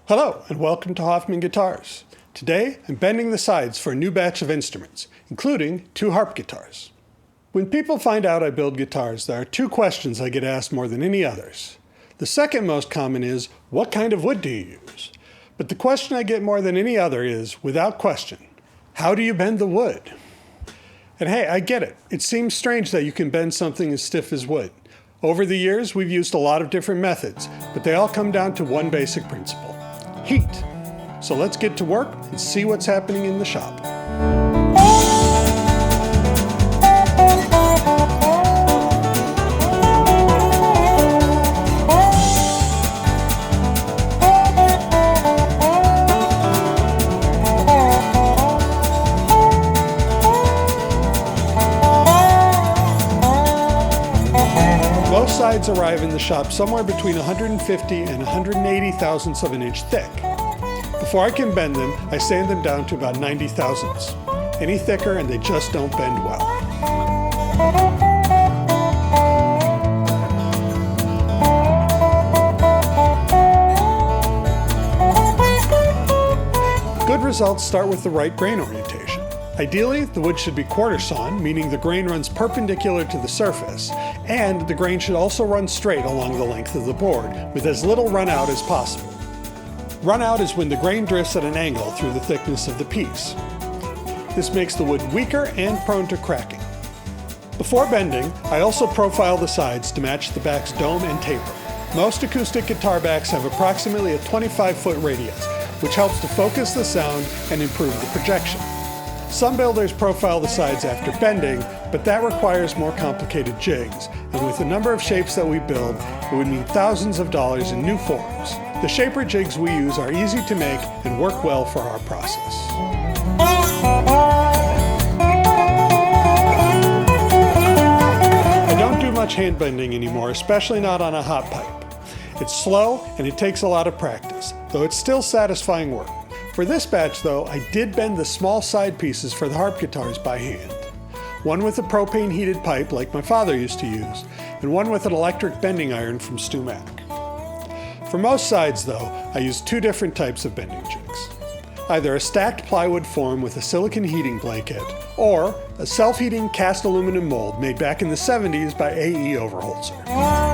Hello and welcome to Hoffman Guitars. Today I'm bending the sides for a new batch of instruments, including 2 harp guitars. When people find out I build guitars, there are 2 questions I get asked more than any others. The second most common is, what kind of wood do you use? But the question I get more than any other is, without question, how do you bend the wood? And hey, I get it. It seems strange that you can bend something as stiff as wood. Over the years, we've used a lot of different methods, but they all come down to one basic principle: heat. So let's get to work and see what's happening in the shop. Most sides arrive in the shop somewhere between 150 and 180 thousandths of an inch thick. Before I can bend them, I sand them down to about 90 thousandths. Any thicker and they just don't bend well. Good results start with the right grain orientation. Ideally, the wood should be quarter sawn, meaning the grain runs perpendicular to the surface, and the grain should also run straight along the length of the board, with as little run out as possible. Run out is when the grain drifts at an angle through the thickness of the piece. This makes the wood weaker and prone to cracking. Before bending, I also profile the sides to match the back's dome and taper. Most acoustic guitar backs have approximately a 25-foot radius, which helps to focus the sound and improve the projection. Some builders profile the sides after bending, but that requires more complicated jigs, and with the number of shapes that we build, it would mean thousands of dollars in new forms. The shaper jigs we use are easy to make and work well for our process. I don't do much hand bending anymore, especially not on a hot pipe. It's slow and it takes a lot of practice, though it's still satisfying work. For this batch though, I did bend the small side pieces for the harp guitars by hand. One with a propane heated pipe like my father used to use, and one with an electric bending iron from Stu Mack. For most sides though, I used 2 different types of bending jigs. Either a stacked plywood form with a silicon heating blanket, or a self-heating cast aluminum mold made back in the 70s by A.E. Overholzer.